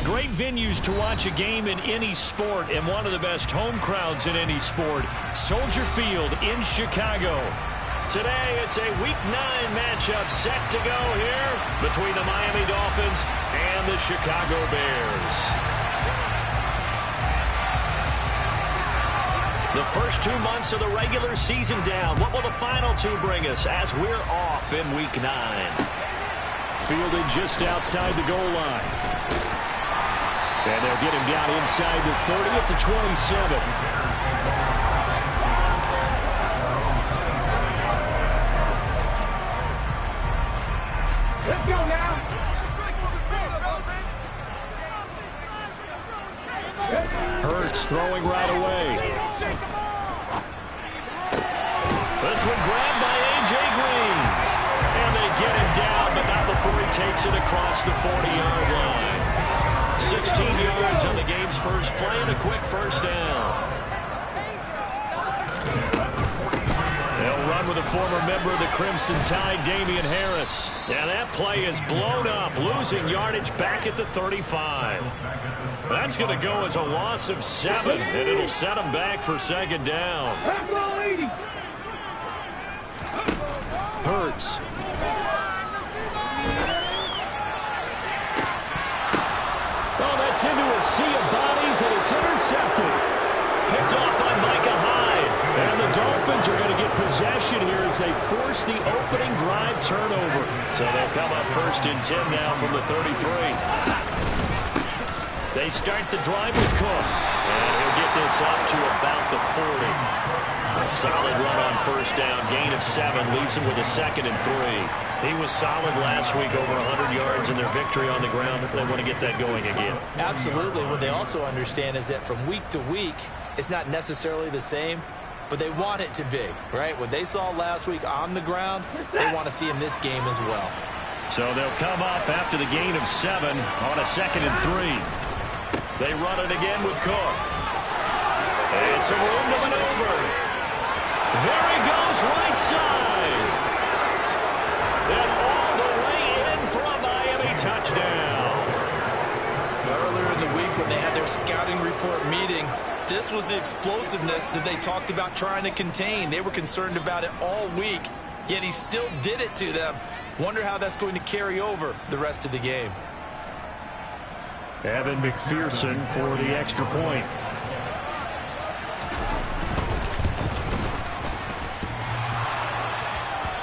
great venues to watch a game in any sport, and one of the best home crowds in any sport. Soldier Field in Chicago. Today, it's a Week 9 matchup set to go here between the Miami Dolphins and the Chicago Bears. The first 2 months of the regular season down. What will the final two bring us as we're off in Week 9? Fielded just outside the goal line. And they'll get him down inside the 30 at the 27. Let's go now. Hurts throwing right away. This one grabbed by A.J. Green. And they get him down, but not before he takes it across the 40-yard line. 16 yards on the game's first play and a quick first down. They'll run with a former member of the Crimson Tide, Damian Harris. And that play is blown up, losing yardage back at the 35. That's going to go as a loss of 7, and it'll set them back for second down. Hurts. Oh, that's into a sea of bodies, and it's intercepted. Picked off by Micah Hyde. And the Dolphins are going to get possession here as they force the opening drive turnover. So they'll come up first and 10 now from the 33. They start the drive with Cook. And he'll get this up to about the 40. A solid run on first down. Gain of 7 leaves him with a 2nd and 3. He was solid last week, over 100 yards in their victory on the ground. They want to get that going again. Absolutely. What they also understand is that from week to week, it's not necessarily the same, but they want it to be, right? What they saw last week on the ground, they want to see in this game as well. So they'll come up after the gain of 7 on a 2nd and 3. They run it again with Cook. And some room to maneuver. There he goes, right side. And all the way in for a Miami touchdown. Earlier in the week when they had their scouting report meeting, this was the explosiveness that they talked about trying to contain. They were concerned about it all week, yet he still did it to them. Wonder how that's going to carry over the rest of the game. Evan McPherson for the extra point.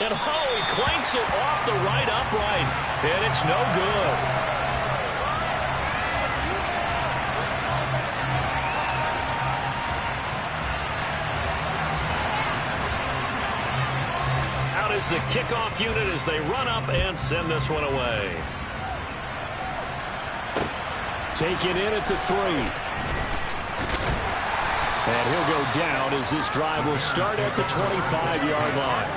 And he clanks it off the right upright, and it's no good. Out is the kickoff unit as they run up and send this one away. Taken in at the 3. And he'll go down as this drive will start at the 25-yard line.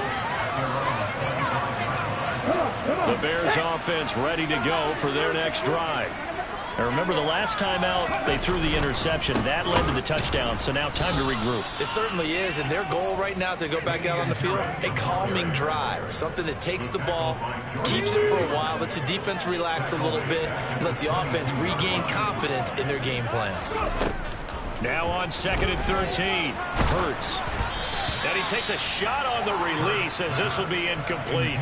The Bears offense ready to go for their next drive. Now remember, the last time out, they threw the interception. That led to the touchdown, so now time to regroup. It certainly is, and their goal right now as they go back out on the field, a calming drive, something that takes the ball, keeps it for a while, lets the defense relax a little bit, and lets the offense regain confidence in their game plan. Now on 2nd and 13, Hurts. And he takes a shot on the release as this will be incomplete.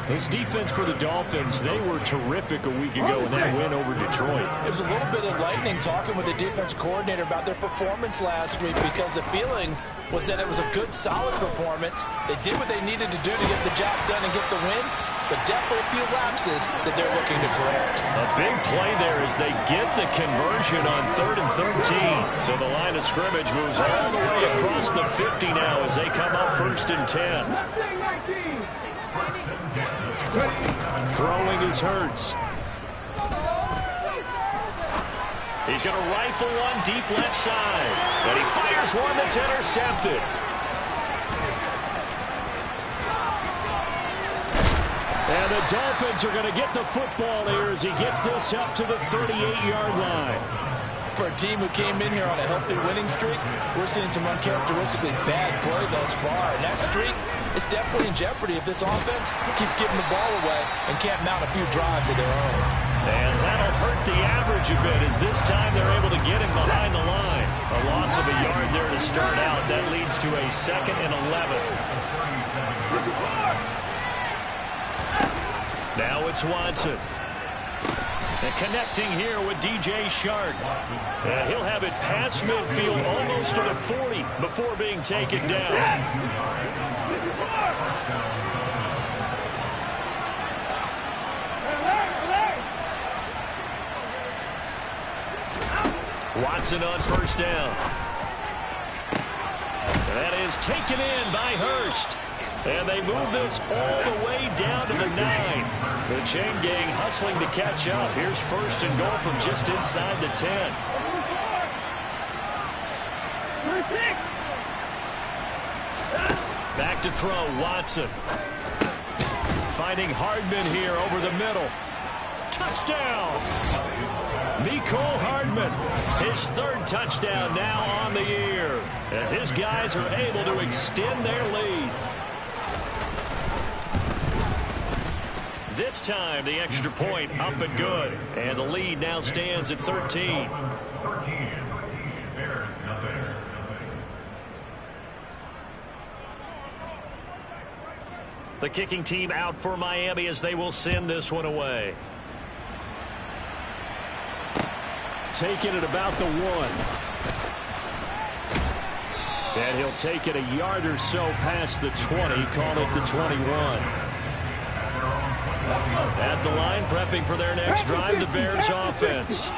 This defense for the Dolphins, they were terrific a week ago in that win over Detroit. It was a little bit enlightening talking with the defense coordinator about their performance last week, because the feeling was that it was a good, solid performance. They did what they needed to do to get the job done and get the win, but definitely a few lapses that they're looking to correct. A big play there as they get the conversion on 3rd and 13. So the line of scrimmage moves all the way across the 50 now as they come up 1st and 10. Throwing is Hurts. He's going to rifle one deep left side. And he fires one that's intercepted. And the Dolphins are going to get the football here as he gets this up to the 38-yard line. For a team who came in here on a healthy winning streak, we're seeing some uncharacteristically bad play thus far. And that streak is definitely in jeopardy if this offense keeps giving the ball away and can't mount a few drives of their own. And that'll hurt the average a bit as this time they're able to get him behind the line. A loss of a yard there to start out. That leads to a 2nd and 11. Now it's Watson. And connecting here with DJ Shark. And he'll have it past midfield almost to the 40 before being taken down. Watson on first down. That is taken in by Hurst. And they move this all the way down to the 9. The chain gang hustling to catch up. Here's 1st and goal from just inside the 10. Back to throw, Watson. Finding Hardman here over the middle. Touchdown! Mecole Hardman, his 3rd touchdown now on the year, as his guys are able to extend their lead. This time, the extra point up and good, and the lead now stands at 13. The kicking team out for Miami as they will send this one away. Taking it about the 1. And he'll take it a yard or so past the 20, call it the 21. At the line, prepping for their next drive, the Bears offense.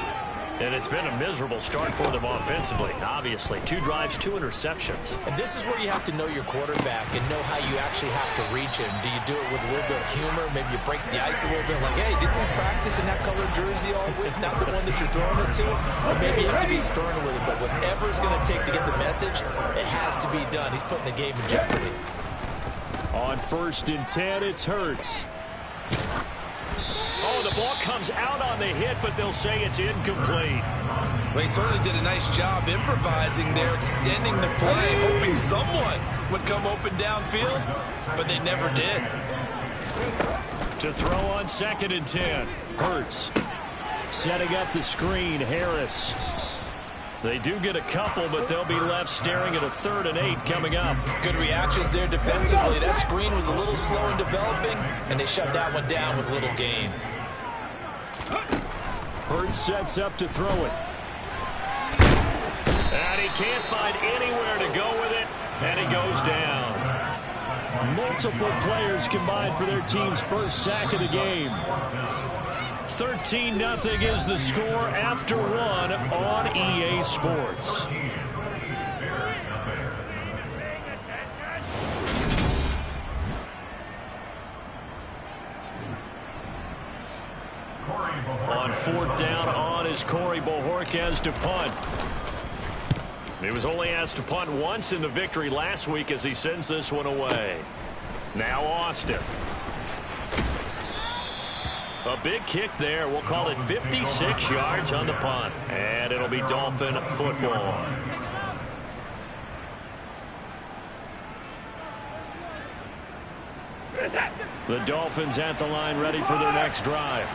And it's been a miserable start for them offensively, obviously. 2 drives, 2 interceptions. And this is where you have to know your quarterback and know how you actually have to reach him. Do you do it with a little bit of humor? Maybe you break the ice a little bit, like, hey, didn't we practice in that colored jersey all week? Not the one that you're throwing it to? Or maybe you have to be stern with it. But whatever it's going to take to get the message, it has to be done. He's putting the game in jeopardy. On 1st and 10, it's Hurts. Oh, the ball comes out on the hit, but they'll say it's incomplete. Well, he certainly did a nice job improvising there, extending the play, hoping someone would come open downfield, but they never did. To throw on 2nd and 10, Hurts. Setting up the screen, Harris. They do get a couple, but they'll be left staring at a 3rd and 8 coming up. Good reactions there defensively. That screen was a little slow in developing, and they shut that one down with little gain. Hurts sets up to throw it. And he can't find anywhere to go with it, and he goes down. Multiple players combined for their team's 1st sack of the game. 13-0 is the score after 1 on EA Sports. On 4th down on is Corey Bojorquez to punt. He was only asked to punt once in the victory last week as he sends this one away. Now Austin. A big kick there. We'll call it 56 yards on the punt. And it'll be Dolphin football. The Dolphins at the line ready for their next drive.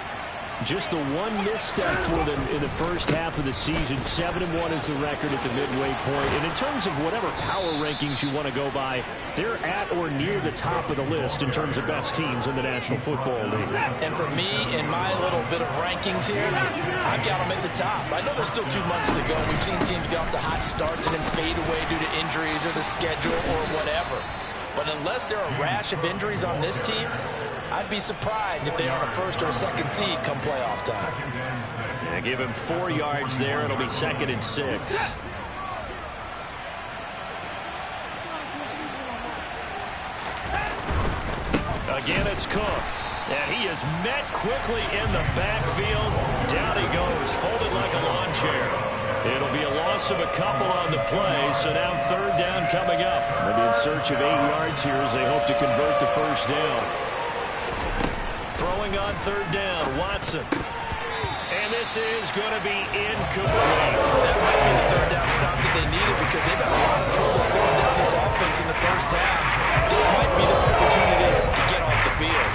Just the one misstep for them in the first half of the season. 7-1 is the record at the midway point. And in terms of whatever power rankings you want to go by, they're at or near the top of the list in terms of best teams in the National Football League. And for me, in my little bit of rankings here, I've got them at the top. I know there's still 2 months to go. We've seen teams get off to hot starts and then fade away due to injuries or the schedule or whatever. But unless there are a rash of injuries on this team, I'd be surprised if they are a 1st or 2nd seed come playoff time. Yeah, give him 4 yards there. It'll be 2nd and 6. Again, it's Cook. And he is met quickly in the backfield. Down he goes, folded like a lawn chair. It'll be a loss of a couple on the play, so now 3rd down coming up. They'll be in search of 8 yards here as they hope to convert the 1st down. Throwing on 3rd down, Watson. And this is going to be incomplete. That might be the third down stop that they needed because they've had a lot of trouble slowing down this offense in the first half. This might be their opportunity to get off the field.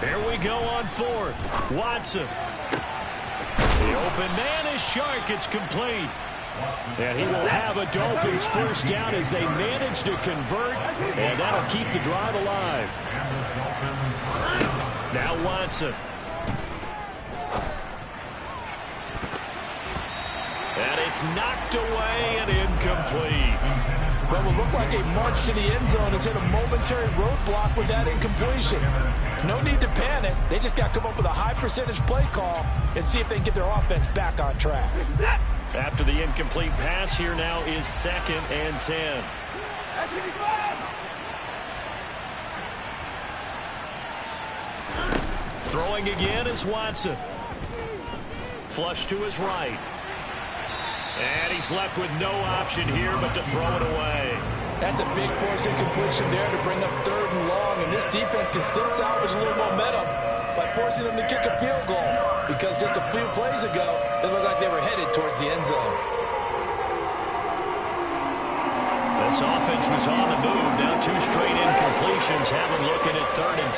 Here we go on fourth. Watson. The open man is Shark. It's complete. And he will have a Dolphins first down as they manage to convert. And that'll keep the drive alive. Now Watson. And it's knocked away and incomplete. Well, it looked like a march to the end zone has hit a momentary roadblock with that incompletion. No need to panic. They just got to come up with a high percentage play call and see if they can get their offense back on track. After the incomplete pass, here now is 2nd and 10. Throwing again is Watson. Flush to his right. And he's left with no option here but to throw it away. That's a big force incompletion there to bring up 3rd and long, and this defense can still salvage a little momentum by forcing them to kick a field goal, because just a few plays ago, they looked like they were headed towards the end zone. This offense was on the move. Now 2 straight incompletions have them looking at 3rd and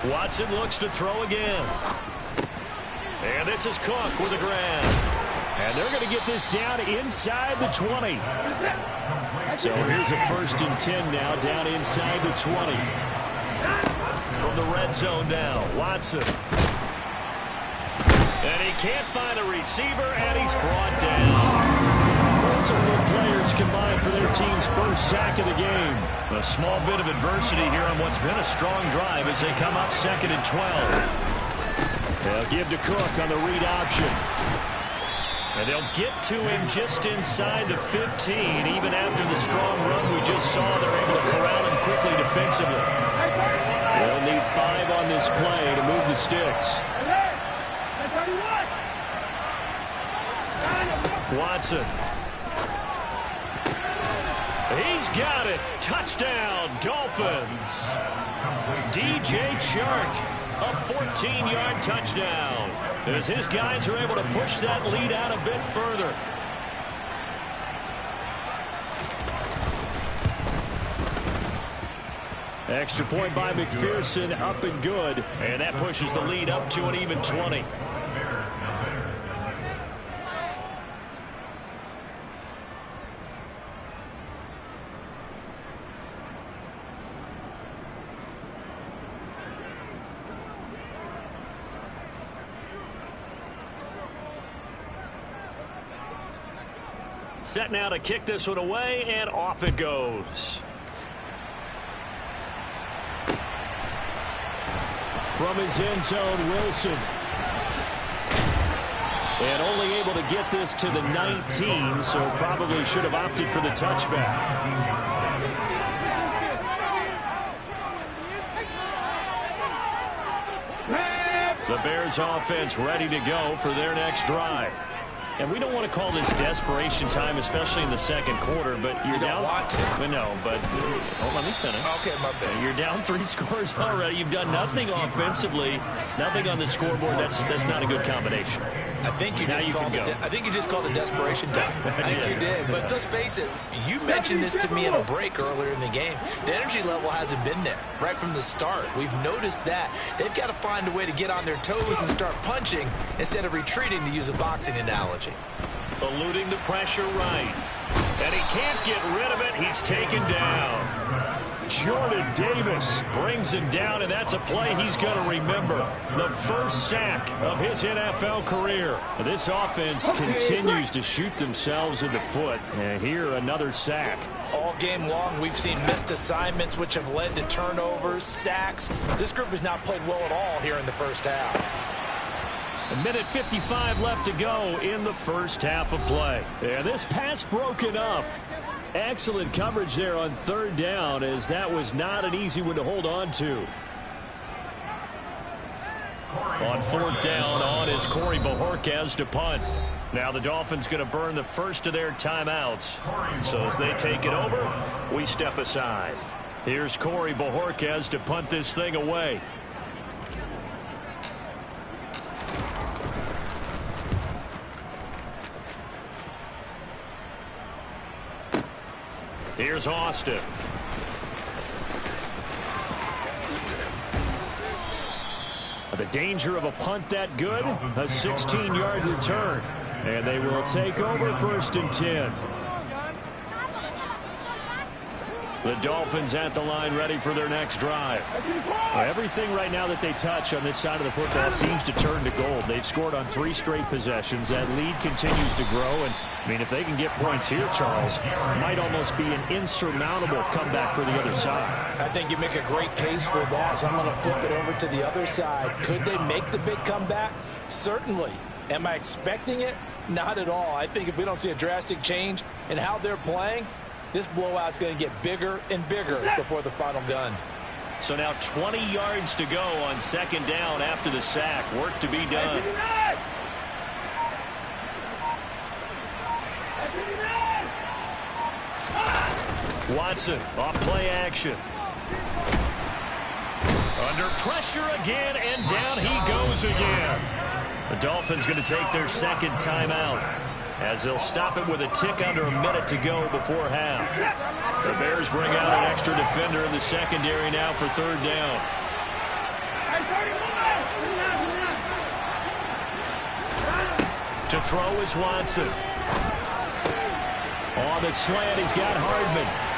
10. Watson looks to throw again. And this is Cook with a grab. And they're going to get this down inside the 20. So here's a 1st and 10 now, down inside the 20. From the red zone now, Watson. And he can't find a receiver, and he's brought down. Multiple players combined for their team's first sack of the game. A small bit of adversity here on what's been a strong drive as they come up 2nd and 12. They'll give to Cook on the read option. And they'll get to him just inside the 15. Even after the strong run we just saw, they're able to corral him quickly defensively. They'll need 5 on this play to move the sticks. Watson. He's got it. Touchdown, Dolphins. DJ Chark, a 14-yard touchdown, as his guys are able to push that lead out a bit further. Extra point by McPherson, up and good. And that pushes the lead up to an even 20. Set now to kick this one away, and off it goes. From his end zone, Wilson. And only able to get this to the 19, so probably should have opted for the touchback. The Bears offense ready to go for their next drive. And we don't want to call this desperation time, especially in the second quarter, but you're down. Want to. No, but let me finish. Okay, my bad. You're down 3 scores already. You've done nothing offensively, nothing on the scoreboard. That's not a good combination. I think you just called it desperation time. I think you did. But let's face it, you mentioned this to me in a break earlier in the game. The energy level hasn't been there right from the start. We've noticed that. They've got to find a way to get on their toes and start punching instead of retreating, to use a boxing analogy. Eluding the pressure right. And he can't get rid of it. He's taken down. Jordan Davis brings him down, and that's a play he's going to remember. The first sack of his NFL career. This offense continues to shoot themselves in the foot. And here, another sack. All game long, we've seen missed assignments, which have led to turnovers, sacks. This group has not played well at all here in the first half. A minute 55 left to go in the first half of play. And this pass broken up. Excellent coverage there on third down, as that was not an easy one to hold on to. On fourth down, on is Corey Bojorquez to punt. Now the Dolphins going to burn the first of their timeouts. So as they take it over, we step aside. Here's Corey Bojorquez to punt this thing away. Here's Austin. The danger of a punt that good, a 16-yard return. And they will take over first and 10. The Dolphins at the line ready for their next drive. Everything right now that they touch on this side of the football seems to turn to gold. They've scored on 3 straight possessions. That lead continues to grow. And, I mean, if they can get points here, Charles, it might almost be an insurmountable comeback for the other side. I think you make a great case for that. So I'm going to flip it over to the other side. Could they make the big comeback? Certainly. Am I expecting it? Not at all. I think if we don't see a drastic change in how they're playing, this blowout's going to get bigger and bigger before the final gun. So now 20 yards to go on second down after the sack. Work to be done. Watson off play action. Under pressure again, and down he goes again. The Dolphins going to take their second timeout, as they'll stop it with a tick under a minute to go before half. The Bears bring out an extra defender in the secondary now for third down. To throw is Watson. On the slant, he's got Hardman.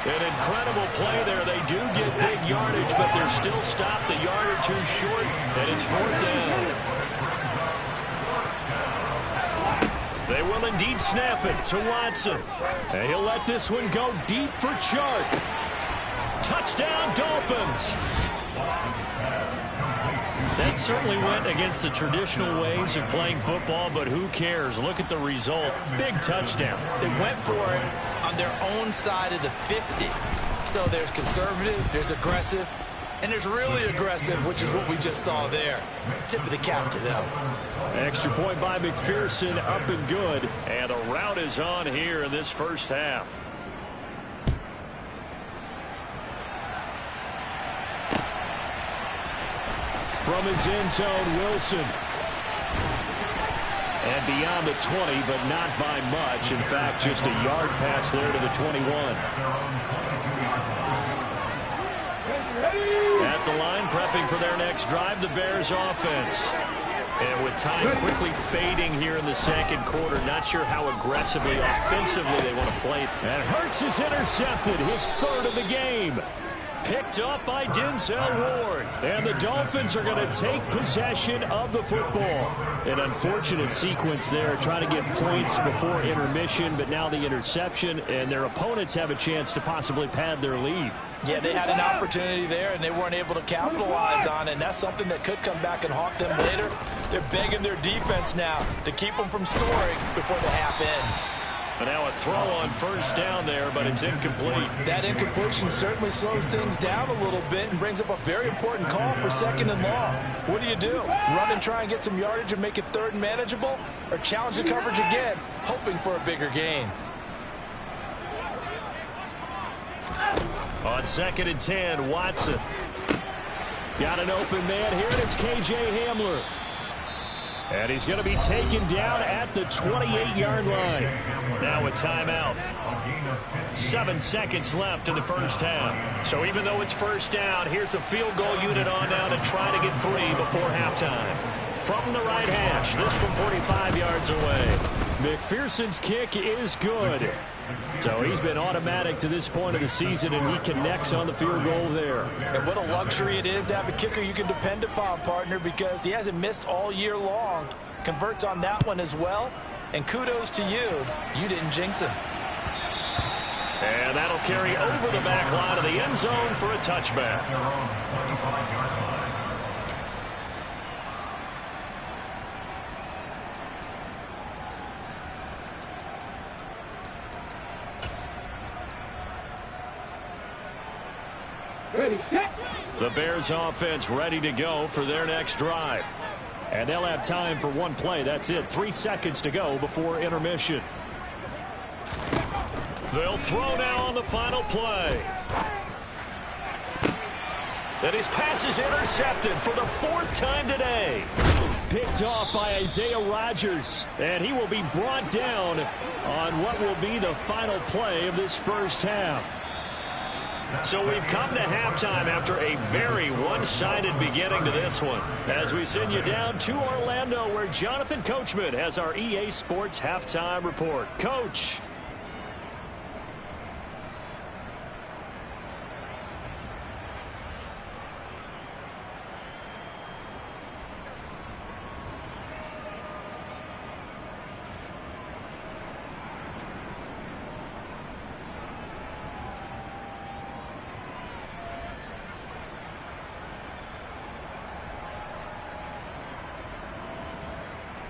An incredible play there. They do get big yardage, but they're still stopped a yard or two short, and it's fourth down. They will indeed snap it to Watson. And he'll let this one go deep for Chark. Touchdown, Dolphins. That certainly went against the traditional ways of playing football, but who cares? Look at the result. Big touchdown. They went for it on their own side of the 50. So there's conservative, there's aggressive, and there's really aggressive, which is what we just saw there. Tip of the cap to them. Extra point by McPherson, up and good. And the route is on here in this first half. From his end zone, Wilson. And beyond the 20, but not by much. In fact, just a yard pass there to the 21. At the line, prepping for their next drive, the Bears offense. And with time quickly fading here in the second quarter, not sure how aggressively, offensively they want to play. And Hurts is intercepted, his third of the game. Picked up by Denzel Ward. And the Dolphins are going to take possession of the football. An unfortunate sequence there, trying to get points before intermission, but now the interception, and their opponents have a chance to possibly pad their lead. Yeah, they had an opportunity there, and they weren't able to capitalize on it, and that's something that could come back and haunt them later. They're begging their defense now to keep them from scoring before the half ends. And now a throw on first down there, but it's incomplete. That incompletion certainly slows things down a little bit and brings up a very important call for second and long. What do? Run and try and get some yardage and make it third and manageable, or challenge the coverage again, hoping for a bigger gain? On second and 10, Watson. Got an open man here, and it's K.J. Hamler. And he's going to be taken down at the 28-yard line. Now a timeout. 7 seconds left in the first half. So even though it's first down, here's the field goal unit on now to try to get 3 before halftime. From the right hash, this from 45 yards away. McPherson's kick is good. So he's been automatic to this point of the season, and he connects on the field goal there. And what a luxury it is to have a kicker you can depend upon, partner, because he hasn't missed all year long. Converts on that one as well. And kudos to you. You didn't jinx him. And that'll carry over the back line of the end zone for a touchback. The Bears offense ready to go for their next drive. And they'll have time for one play. That's it. 3 seconds to go before intermission. They'll throw now on the final play. And his pass is intercepted for the 4th time today. Picked off by Isaiah Rodgers. And he will be brought down on what will be the final play of this first half. So we've come to halftime after a very one-sided beginning to this one. As we send you down to Orlando, where Jonathan Coachman has our EA Sports halftime report. Coach.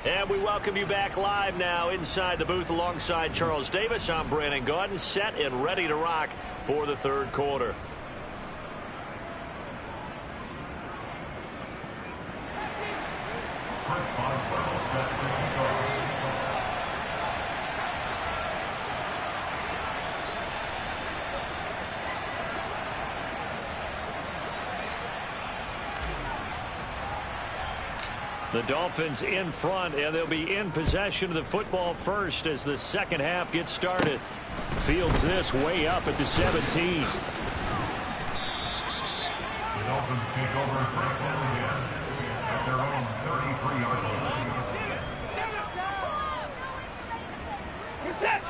And we welcome you back live now inside the booth alongside Charles Davis. I'm Brandon Gaudin, set and ready to rock for the third quarter. The Dolphins in front, and they'll be in possession of the football first as the second half gets started. Fields this way up at the 17. The Dolphins take over first down again at their own 33-yard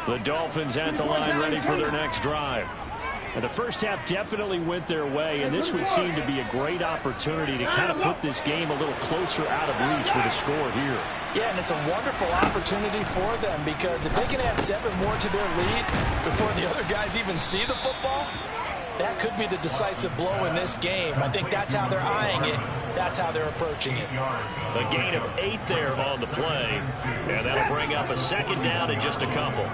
line. The Dolphins at the line ready for their next drive. And the first half definitely went their way, and this would seem to be a great opportunity to kind of put this game a little closer out of reach with a score here. Yeah, and it's a wonderful opportunity for them, because if they can add 7 more to their lead before the other guys even see the football, that could be the decisive blow in this game. I think that's how they're eyeing it. That's how they're approaching it. A gain of 8 there on the play, and that'll bring up a second down in just a couple.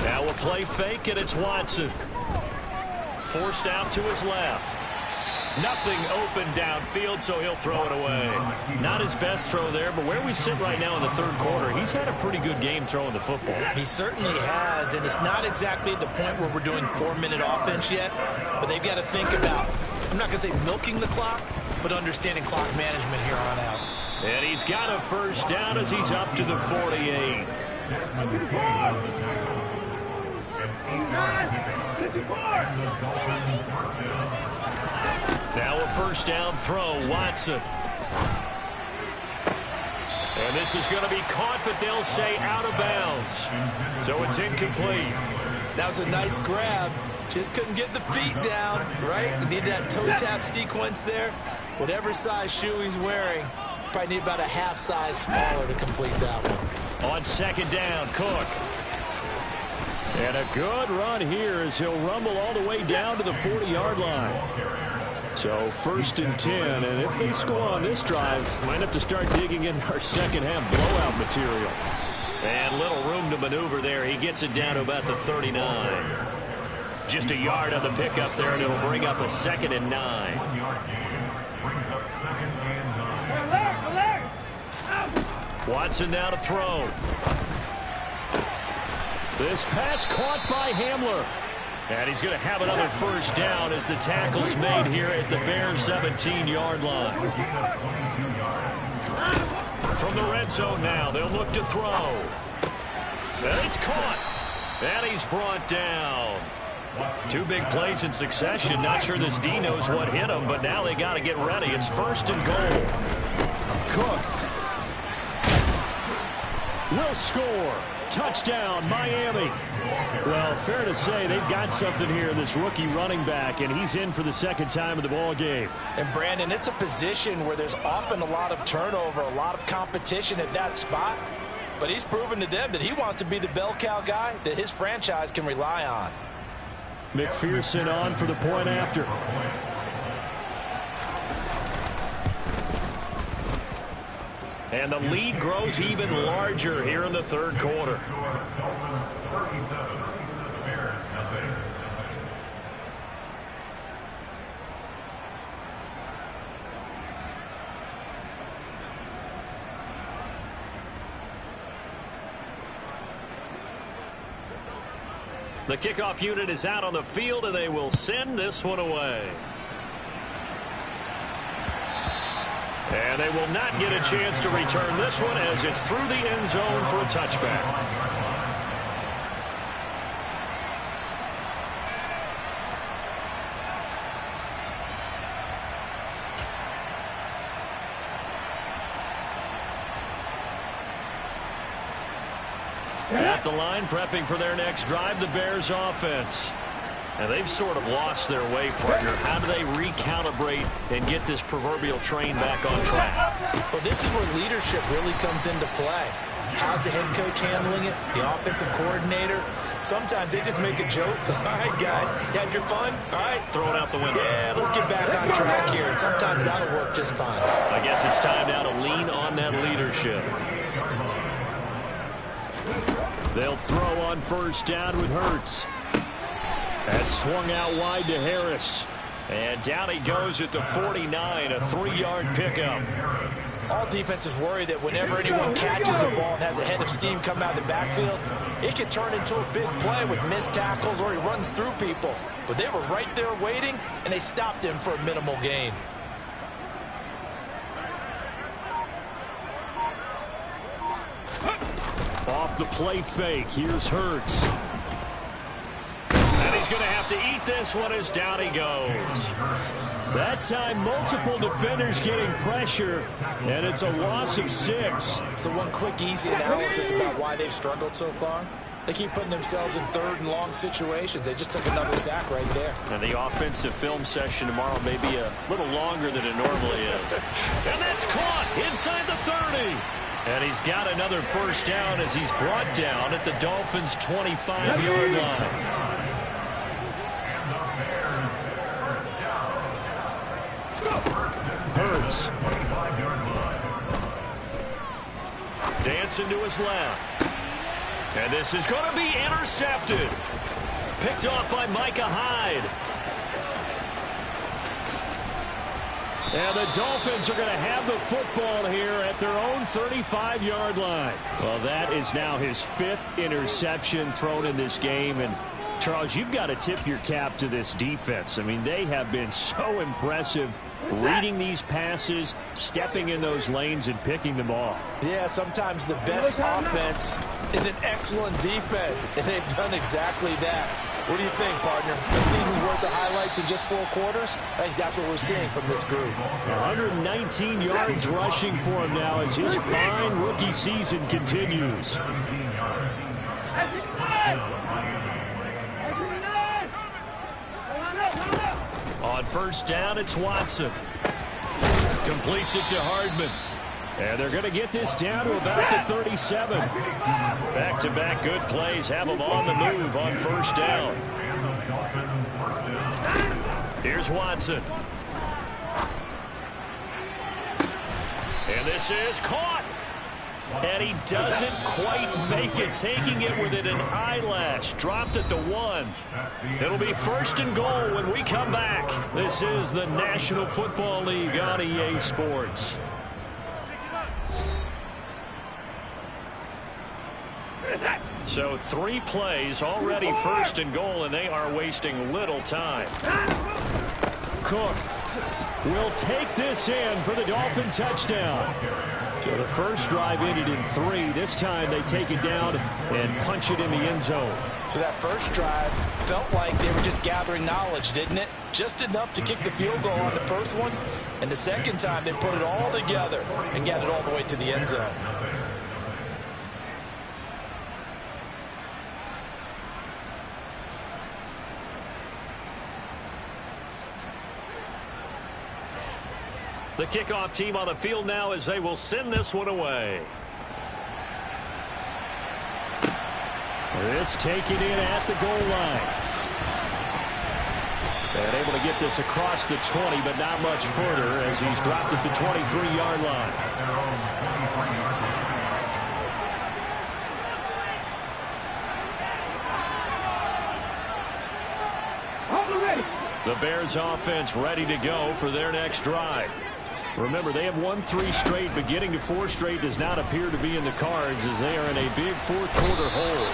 Now we'll play fake, and it's Watson. Forced out to his left. Nothing open downfield, so he'll throw it away. Not his best throw there, but where we sit right now in the third quarter, he's had a pretty good game throwing the football. He certainly has, and it's not exactly at the point where we're doing 4-minute offense yet, but they've got to think about, I'm not going to say milking the clock, but understanding clock management here on out. And he's got a first down as he's up to the 48. Now a first down throw, Watson. And this is going to be caught, but they'll say out of bounds. So it's incomplete. That was a nice grab. Just couldn't get the feet down, right? You need that toe tap sequence there. Whatever size shoe he's wearing, probably need about a half size smaller to complete that one. On second down, Cook. And a good run here as he'll rumble all the way down to the 40-yard line. So first and 10, and if they score on this drive, might have to start digging in our second half blowout material. And little room to maneuver there. He gets it down to about the 39. Just a yard on the pickup there, and it'll bring up a second and 9. Watson now to throw. This pass caught by Hamler. And he's going to have another first down as the tackle's made here at the Bears' 17-yard line. From the red zone now, they'll look to throw. And it's caught. And he's brought down. 2 big plays in succession. Not sure this D knows what hit him, but now they got to get ready. It's first and goal. Cook will score. Touchdown, Miami. Well, fair to say they've got something here, this rookie running back, and he's in for the second time of the ball game. And, Brandon, it's a position where there's often a lot of turnover, a lot of competition at that spot. But he's proven to them that he wants to be the bell cow guy that his franchise can rely on. McPherson on for the point after. And the lead grows even larger here in the third quarter. The kickoff unit is out on the field, and they will send this one away. And they will not get a chance to return this one as it's through the end zone for a touchback. At the line, prepping for their next drive, the Bears offense. And they've sort of lost their way, partner. How do they recalibrate and get this proverbial train back on track? Well, this is where leadership really comes into play. How's the head coach handling it? The offensive coordinator? Sometimes they just make a joke. All right, guys, you had your fun? All right. Throw it out the window. Yeah, let's get back on track here. And sometimes that'll work just fine. I guess it's time now to lean on that leadership. They'll throw on first down with Hurts. That's swung out wide to Harris. And down he goes at the 49, a 3-yard pickup. All defenses worry that whenever anyone catches the ball and has a head of steam come out of the backfield, it can turn into a big play with missed tackles or he runs through people. But they were right there waiting, and they stopped him for a minimal gain. Off the play fake, here's Hurts. And he's going to have to eat this one as down he goes. That time, multiple defenders getting pressure, and it's a loss of 6. So one quick, easy analysis about why they've struggled so far. They keep putting themselves in third and long situations. They just took another sack right there. And the offensive film session tomorrow may be a little longer than it normally is. And that's caught inside the 30. And he's got another first down as he's brought down at the Dolphins' 25-yard line. Hurts. Dancing to his left. And this is going to be intercepted. Picked off by Micah Hyde. And the Dolphins are going to have the football here at their own 35-yard line. Well, that is now his 5th interception thrown in this game. And, Charles, you've got to tip your cap to this defense. I mean, they have been so impressive reading these passes, stepping in those lanes, and picking them off. Yeah, sometimes the best offense is an excellent defense, and they've done exactly that. What do you think, partner? The season's worth of highlights in just 4 quarters? I think that's what we're seeing from this group. 119 yards rushing for him now as his fine rookie season continues. On first down, it's Watson. Completes it to Hardman. And they're going to get this down to about the 37. Back-to-back good plays have them on the move on first down. Here's Watson. And this is caught. And he doesn't quite make it, taking it within an eyelash. Dropped at the 1. It'll be first and goal when we come back. This is the National Football League on EA Sports. So 3 plays, already first and goal, and they are wasting little time. Cook will take this in for the Dolphin touchdown. So the first drive ended in 3. This time they take it down and punch it in the end zone. So that first drive felt like they were just gathering knowledge, didn't it? Just enough to kick the field goal on the first one. And the second time they put it all together and got it all the way to the end zone. The kickoff team on the field now as they will send this one away. This taken in at the goal line. And able to get this across the 20, but not much further as he's dropped at the 23-yard line. The Bears offense ready to go for their next drive. Remember, they have won 3 straight, but getting to 4 straight does not appear to be in the cards as they are in a big fourth-quarter hole.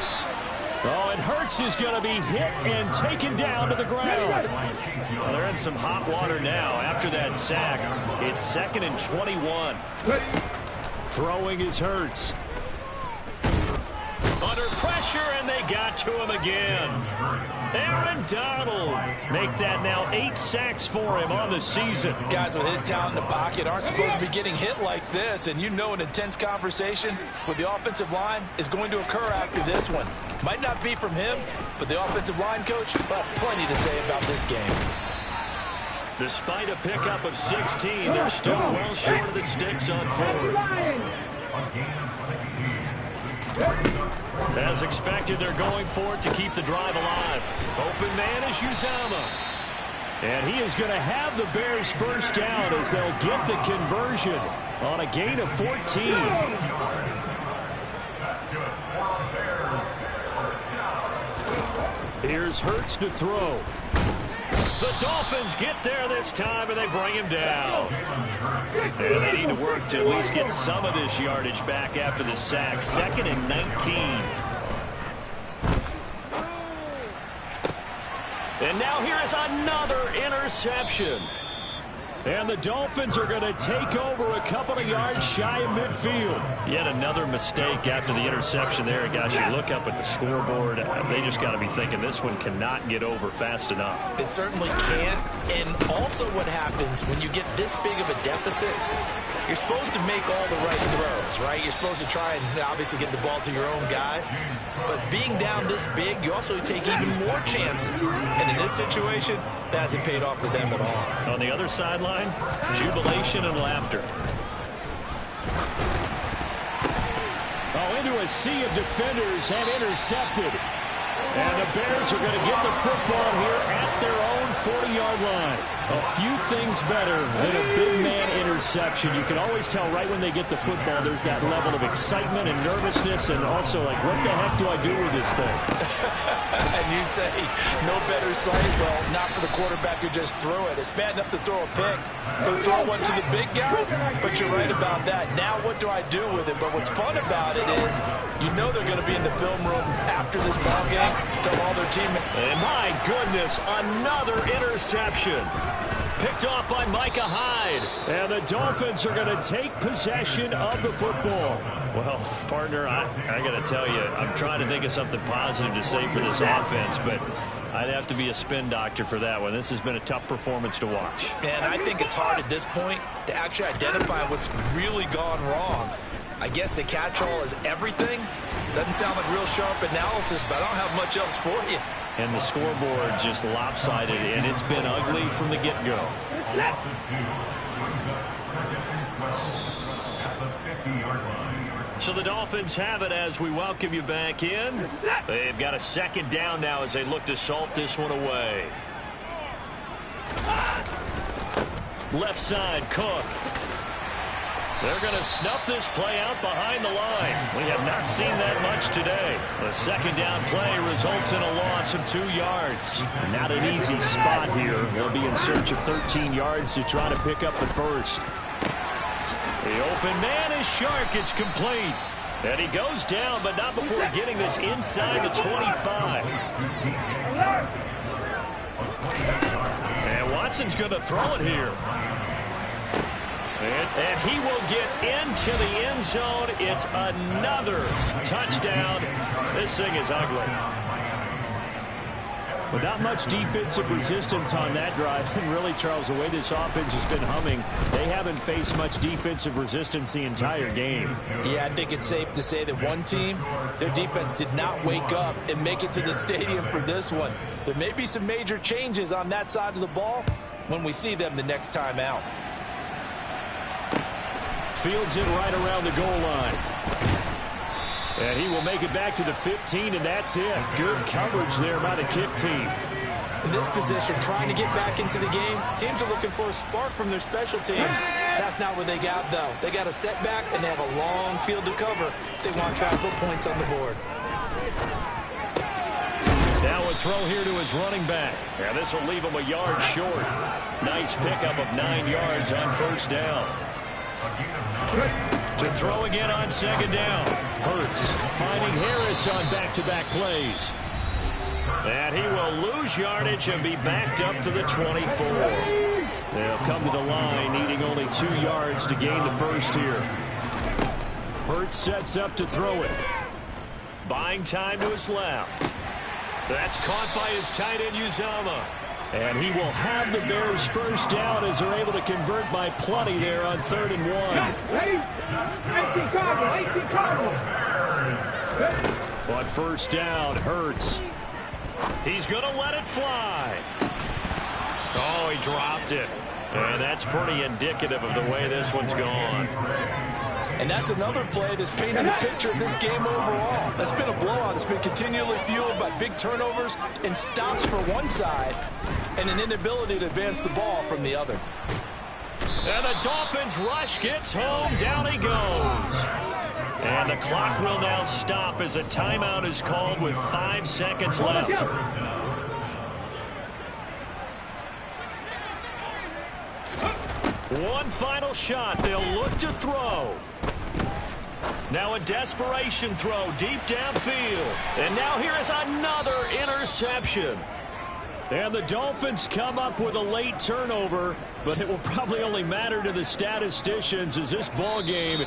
Oh, and Hurts is going to be hit and taken down to the ground. Well, they're in some hot water now after that sack. It's 2nd and 21. Throwing is Hurts. Under pressure, and they got to him again. Aaron Donald make that now 8 sacks for him on the season. Guys with his talent in the pocket aren't supposed to be getting hit like this, and you know an intense conversation with the offensive line is going to occur after this one. Might not be from him, but the offensive line coach will have plenty to say about this game. Despite a pickup of 16, they're still well short of the sticks on 4th. As expected, they're going for it to keep the drive alive. Open man is Uzama. And he is going to have the Bears first down as they'll get the conversion on a gain of 14. Here's Hurts to throw. The Dolphins get there this time, and they bring him down. And they need to work to at least get some of this yardage back after the sack. 2nd and 19. And now here is another interception. And the Dolphins are going to take over a couple of yards shy of midfield. Yet another mistake after the interception there. Guys, you look up at the scoreboard. They just got to be thinking this one cannot get over fast enough. It certainly can't. And also what happens when you get this big of a deficit, you're supposed to make all the right throws, right? You're supposed to try and obviously get the ball to your own guys. But being down this big, you also take even more chances. And in this situation, that hasn't paid off for them at all. On the other sideline, jubilation and laughter. Oh, into a sea of defenders and intercepted. And the Bears are going to get the football here at their own 40-yard line. A few things better than a big man interception. You can always tell right when they get the football, there's that level of excitement and nervousness, and also like, what the heck do I do with this thing? And you say, no better sight? Well, not for the quarterback who just threw it. It's bad enough to throw a pick, but throw one to the big guy? But you're right about that. Now what do I do with it? But what's fun about it is, you know they're going to be in the film room after this ball game, tell all their teammates. And my goodness, another interception. Picked off by Micah Hyde. And the Dolphins are going to take possession of the football. Well, partner, I got to tell you, I'm trying to think of something positive to say for this offense, but I'd have to be a spin doctor for that one. This has been a tough performance to watch. And I think it's hard at this point to actually identify what's really gone wrong. I guess the catch-all is everything. Doesn't sound like real sharp analysis, but I don't have much else for you. And the scoreboard just lopsided, and it's been ugly from the get-go. So the Dolphins have it as we welcome you back in. They've got a 2nd down now as they look to salt this one away. Left side, Cook. They're going to snuff this play out behind the line. We have not seen that much today. The 2nd down play results in a loss of 2 yards. Not an easy spot here. They'll be in search of 13 yards to try to pick up the first. The open man is Shark. It's complete. And he goes down, but not before getting this inside the 25. And Watson's going to throw it here. And he will get into the end zone. It's another touchdown. This thing is ugly. But not much defensive resistance on that drive. And really, Charles, the way this offense has been humming, they haven't faced much defensive resistance the entire game. Yeah, I think it's safe to say that one team, their defense did not wake up and make it to the stadium for this one. There may be some major changes on that side of the ball when we see them the next time out. Fields in right around the goal line. And he will make it back to the 15, and that's it. Good coverage there by the kick team. In this position, trying to get back into the game, teams are looking for a spark from their special teams. That's not what they got, though. They got a setback, and they have a long field to cover if they want to try to put points on the board. Now a throw here to his running back. And this will leave him a yard short. Nice pickup of 9 yards on first down. To throw again on second down. Hurts finding Harris on back-to-back plays. And he will lose yardage and be backed up to the 24. They'll come to the line needing only 2 yards to gain the first here. Hurts sets up to throw it. Buying time to his left. That's caught by his tight end, Uzama. And he will have the Bears first down as they're able to convert by plenty there on 3rd and 1. On first down, Hurts. He's going to let it fly. Oh, he dropped it. And that's pretty indicative of the way this one's gone. And that's another play that's painted a picture of this game overall. That's been a blowout. It's been continually fueled by big turnovers and stops for one side and an inability to advance the ball from the other. And the Dolphins rush gets home. Down he goes. And the clock will now stop as a timeout is called with 5 seconds left. One final shot. They'll look to throw. Now a desperation throw deep downfield. And now here is another interception. And the Dolphins come up with a late turnover, but it will probably only matter to the statisticians as this ball game